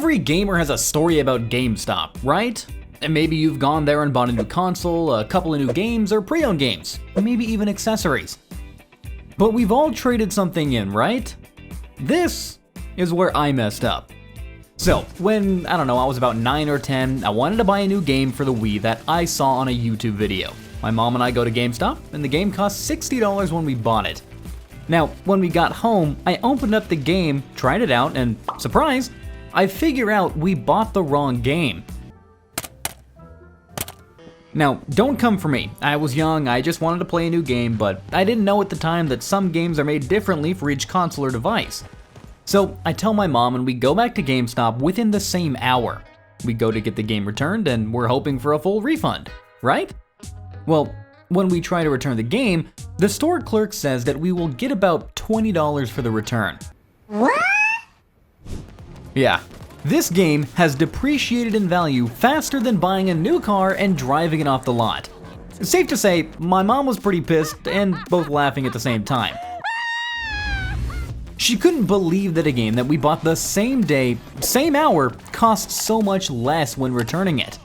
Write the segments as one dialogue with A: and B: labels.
A: Every gamer has a story about GameStop, right? And maybe you've gone there and bought a new console, a couple of new games, or pre-owned games, maybe even accessories. But we've all traded something in, right? This is where I messed up. So, when, I was about 9 or 10, I wanted to buy a new game for the Wii that I saw on a YouTube video. My mom and I go to GameStop, and the game cost $60 when we bought it. Now, when we got home, I opened up the game, tried it out, and surprise, I figure out we bought the wrong game. Now, don't come for me. I was young, I just wanted to play a new game, but I didn't know at the time that some games are made differently for each console or device. So I tell my mom and we go back to GameStop within the same hour. We go to get the game returned and we're hoping for a full refund, right? Well, when we try to return the game, the store clerk says that we will get about $20 for the return.
B: What?
A: Yeah, this game has depreciated in value faster than buying a new car and driving it off the lot. Safe to say, my mom was pretty pissed and both laughing at the same time. She couldn't believe that a game that we bought the same day, same hour, cost so much less when returning it.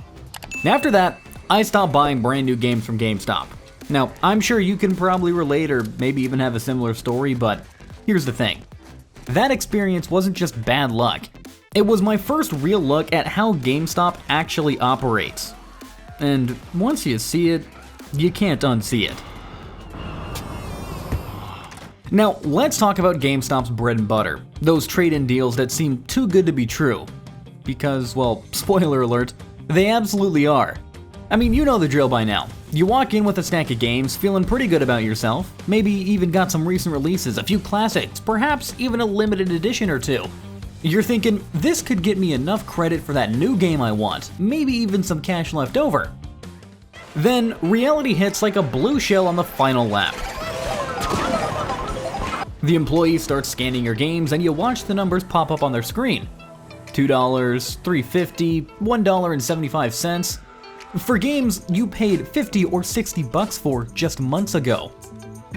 A: After that, I stopped buying brand new games from GameStop. Now, I'm sure you can probably relate or maybe even have a similar story, but here's the thing. That experience wasn't just bad luck. It was my first real look at how GameStop actually operates. And once you see it, you can't unsee it. Now, let's talk about GameStop's bread and butter, those trade-in deals that seem too good to be true. Because, well, spoiler alert, they absolutely are. I mean, you know the drill by now. You walk in with a stack of games, feeling pretty good about yourself, maybe even got some recent releases, a few classics, perhaps even a limited edition or two. You're thinking, this could get me enough credit for that new game I want, maybe even some cash left over. Then, reality hits like a blue shell on the final lap. The employee starts scanning your games and you watch the numbers pop up on their screen. $2, $3.50, $1.75. For games you paid $50 or $60 for just months ago.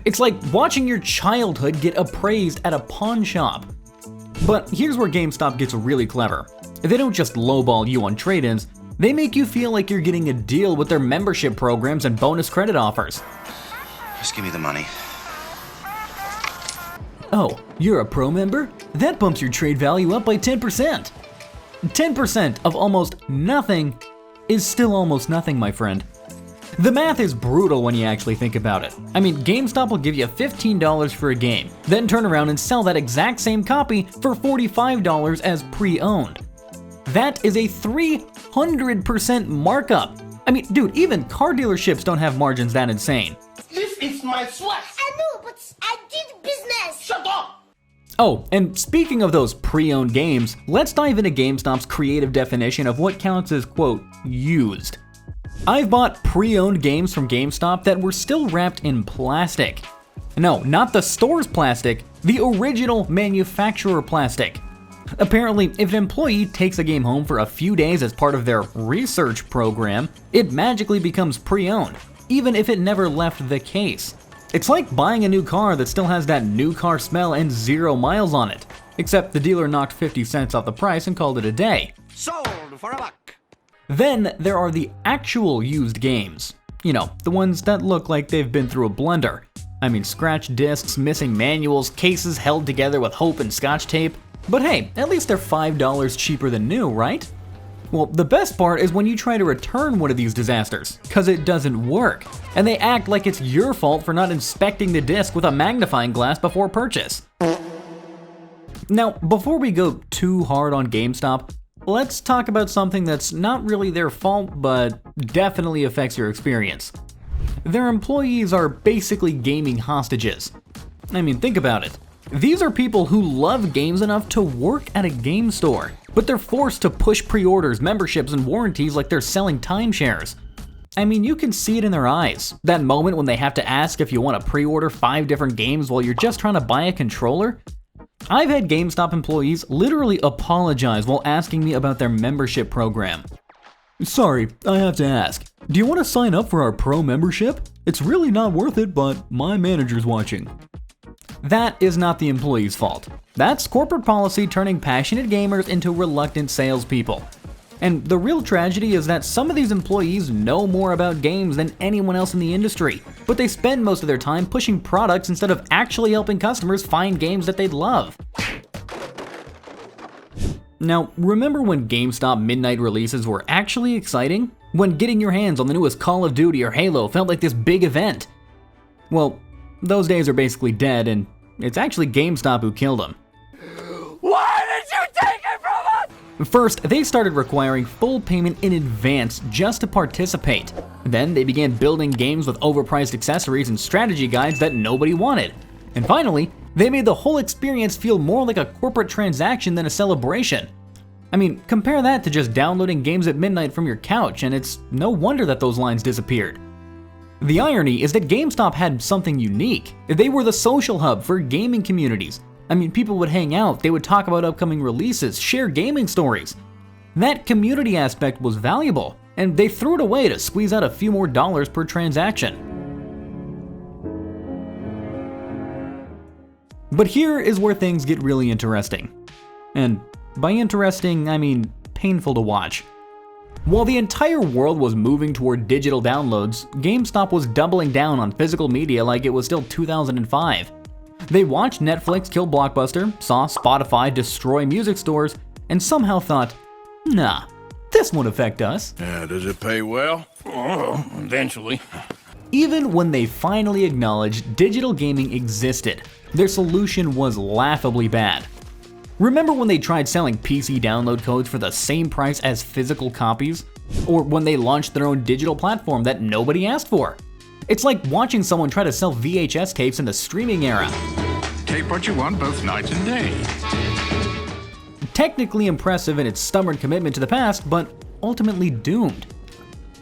A: It's like watching your childhood get appraised at a pawn shop. But here's where GameStop gets really clever. They don't just lowball you on trade-ins, they make you feel like you're getting a deal with their membership programs and bonus credit offers.
C: Just give me the money.
A: Oh, you're a pro member? That bumps your trade value up by 10%. 10% of almost nothing is still almost nothing, my friend. The math is brutal when you actually think about it. I mean, GameStop will give you $15 for a game, then turn around and sell that exact same copy for $45 as pre-owned. That is a 300% markup. I mean, dude, even car dealerships don't have margins that insane.
B: This is my sweat. I know, but I did business. Shut up!
A: Oh, and speaking of those pre-owned games, let's dive into GameStop's creative definition of what counts as, quote, used. I've bought pre-owned games from GameStop that were still wrapped in plastic. No, not the store's plastic, the original manufacturer plastic. Apparently, if an employee takes a game home for a few days as part of their research program, it magically becomes pre-owned, even if it never left the case. It's like buying a new car that still has that new car smell and 0 miles on it. Except the dealer knocked 50 cents off the price and called it a day.
C: Sold for $1.
A: Then there are the actual used games. You know, the ones that look like they've been through a blender. I mean, scratched discs, missing manuals, cases held together with hope and scotch tape. But hey, at least they're $5 cheaper than new, right? Well, the best part is when you try to return one of these disasters, cause it doesn't work, and they act like it's your fault for not inspecting the disc with a magnifying glass before purchase. Now, before we go too hard on GameStop, let's talk about something that's not really their fault, but definitely affects your experience. Their employees are basically gaming hostages. I mean, think about it. These are people who love games enough to work at a game store, but they're forced to push pre-orders, memberships, and warranties like they're selling timeshares. I mean, you can see it in their eyes. That moment when they have to ask if you want to pre-order 5 different games while you're just trying to buy a controller. I've had GameStop employees literally apologize while asking me about their membership program. Sorry, I have to ask. Do you want to sign up for our pro membership? It's really not worth it, but my manager's watching. That is not the employee's fault. That's corporate policy turning passionate gamers into reluctant salespeople. And the real tragedy is that some of these employees know more about games than anyone else in the industry, but they spend most of their time pushing products instead of actually helping customers find games that they'd love. Now, remember when GameStop midnight releases were actually exciting? When getting your hands on the newest Call of Duty or Halo felt like this big event? Well, those days are basically dead, and it's actually GameStop who killed them.
D: Why did you take it from us?
A: First, they started requiring full payment in advance just to participate. Then they began building games with overpriced accessories and strategy guides that nobody wanted. And finally, they made the whole experience feel more like a corporate transaction than a celebration. I mean, compare that to just downloading games at midnight from your couch, and it's no wonder that those lines disappeared. The irony is that GameStop had something unique. They were the social hub for gaming communities. I mean, people would hang out, they would talk about upcoming releases, share gaming stories. That community aspect was valuable, and they threw it away to squeeze out a few more dollars per transaction. But here is where things get really interesting. And by interesting, I mean painful to watch. While the entire world was moving toward digital downloads, GameStop was doubling down on physical media like it was still 2005. They watched Netflix kill Blockbuster, saw Spotify destroy music stores, and somehow thought, nah, this won't affect us.
E: Yeah, does it pay well?
D: Oh, eventually.
A: Even when they finally acknowledged digital gaming existed, their solution was laughably bad. Remember when they tried selling PC download codes for the same price as physical copies? Or when they launched their own digital platform that nobody asked for? It's like watching someone try to sell VHS tapes in the streaming era.
F: Take what you want both night and day.
A: Technically impressive in its stubborn commitment to the past, but ultimately doomed.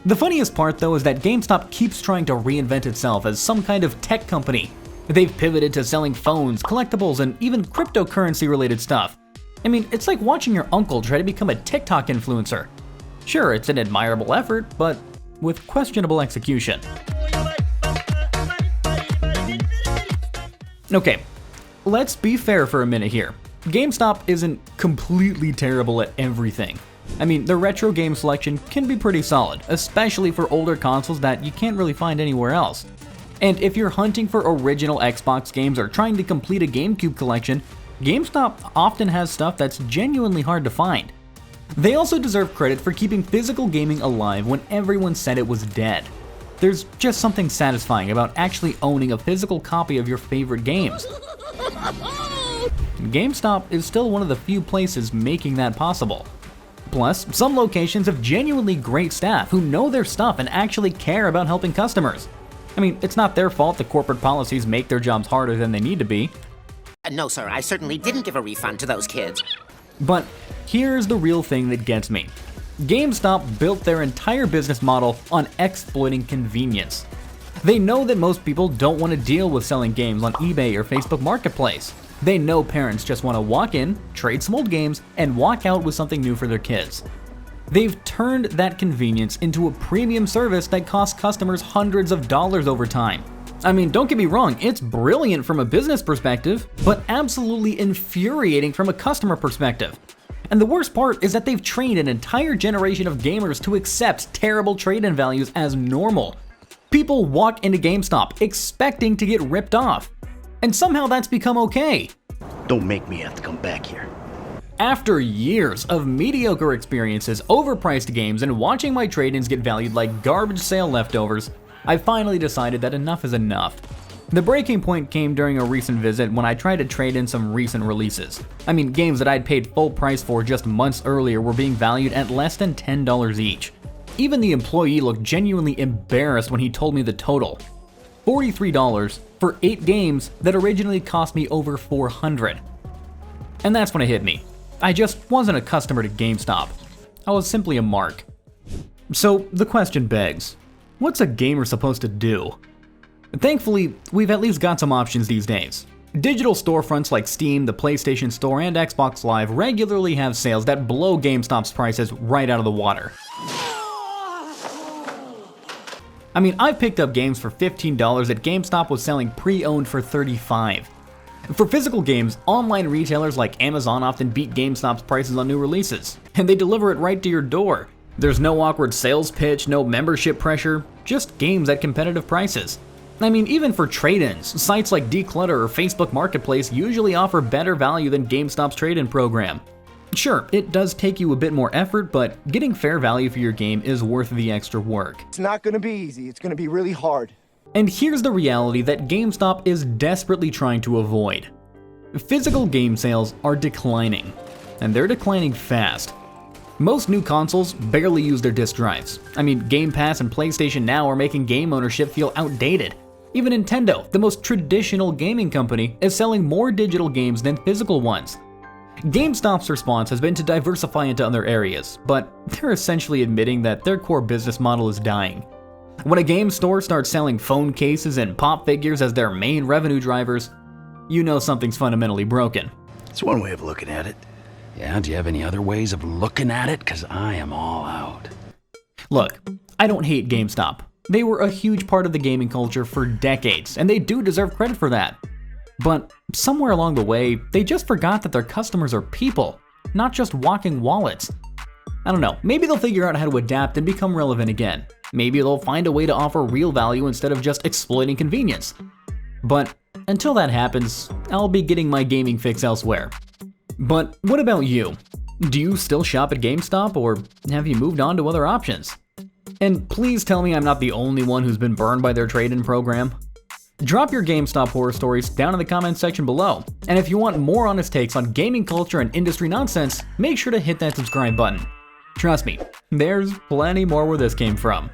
A: The funniest part though is that GameStop keeps trying to reinvent itself as some kind of tech company. They've pivoted to selling phones, collectibles, and even cryptocurrency related stuff. I mean, it's like watching your uncle try to become a TikTok influencer. Sure, it's an admirable effort, but with questionable execution. Okay, let's be fair for a minute here. GameStop isn't completely terrible at everything. I mean, the retro game selection can be pretty solid, especially for older consoles that you can't really find anywhere else. And if you're hunting for original Xbox games or trying to complete a GameCube collection, GameStop often has stuff that's genuinely hard to find. They also deserve credit for keeping physical gaming alive when everyone said it was dead. There's just something satisfying about actually owning a physical copy of your favorite games. GameStop is still one of the few places making that possible. Plus, some locations have genuinely great staff who know their stuff and actually care about helping customers. I mean, it's not their fault the corporate policies make their jobs harder than they need to be.
G: No, sir, I certainly didn't give a refund to those kids.
A: But here's the real thing that gets me. GameStop built their entire business model on exploiting convenience. They know that most people don't want to deal with selling games on eBay or Facebook Marketplace. They know parents just want to walk in, trade some old games, and walk out with something new for their kids. They've turned that convenience into a premium service that costs customers hundreds of dollars over time. I mean, don't get me wrong, it's brilliant from a business perspective, but absolutely infuriating from a customer perspective. And the worst part is that they've trained an entire generation of gamers to accept terrible trade-in values as normal. People walk into GameStop expecting to get ripped off. And somehow that's become okay.
H: Don't make me have to come back here.
A: After years of mediocre experiences, overpriced games, and watching my trade-ins get valued like garbage sale leftovers, I finally decided that enough is enough. The breaking point came during a recent visit when I tried to trade in some recent releases. I mean, games that I'd paid full price for just months earlier were being valued at less than $10 each. Even the employee looked genuinely embarrassed when he told me the total. $43 for 8 games that originally cost me over $400. And that's when it hit me. I just wasn't a customer to GameStop. I was simply a mark. So the question begs, what's a gamer supposed to do? Thankfully, we've at least got some options these days. Digital storefronts like Steam, the PlayStation Store, and Xbox Live regularly have sales that blow GameStop's prices right out of the water. I mean, I've picked up games for $15 that GameStop was selling pre-owned for $35. For physical games, online retailers like Amazon often beat GameStop's prices on new releases, and they deliver it right to your door. There's no awkward sales pitch, no membership pressure, just games at competitive prices. I mean, even for trade-ins, sites like Declutter or Facebook Marketplace usually offer better value than GameStop's trade-in program. Sure, it does take you a bit more effort, but getting fair value for your game is worth the extra work.
E: It's not gonna be easy, it's gonna be really hard.
A: And here's the reality that GameStop is desperately trying to avoid. Physical game sales are declining, and they're declining fast. Most new consoles barely use their disk drives. I mean, Game Pass and PlayStation Now are making game ownership feel outdated. Even Nintendo, the most traditional gaming company, is selling more digital games than physical ones. GameStop's response has been to diversify into other areas, but they're essentially admitting that their core business model is dying. When a game store starts selling phone cases and pop figures as their main revenue drivers, you know something's fundamentally broken.
H: It's one way of looking at it.
I: Yeah, do you have any other ways of looking at it? Because I am all out.
A: Look, I don't hate GameStop. They were a huge part of the gaming culture for decades, and they do deserve credit for that. But somewhere along the way, they just forgot that their customers are people, not just walking wallets. I don't know, maybe they'll figure out how to adapt and become relevant again. Maybe they'll find a way to offer real value instead of just exploiting convenience. But until that happens, I'll be getting my gaming fix elsewhere. But what about you? Do you still shop at GameStop, or have you moved on to other options? And please tell me I'm not the only one who's been burned by their trade-in program. Drop your GameStop horror stories down in the comments section below. And if you want more honest takes on gaming culture and industry nonsense, make sure to hit that subscribe button. Trust me, there's plenty more where this came from.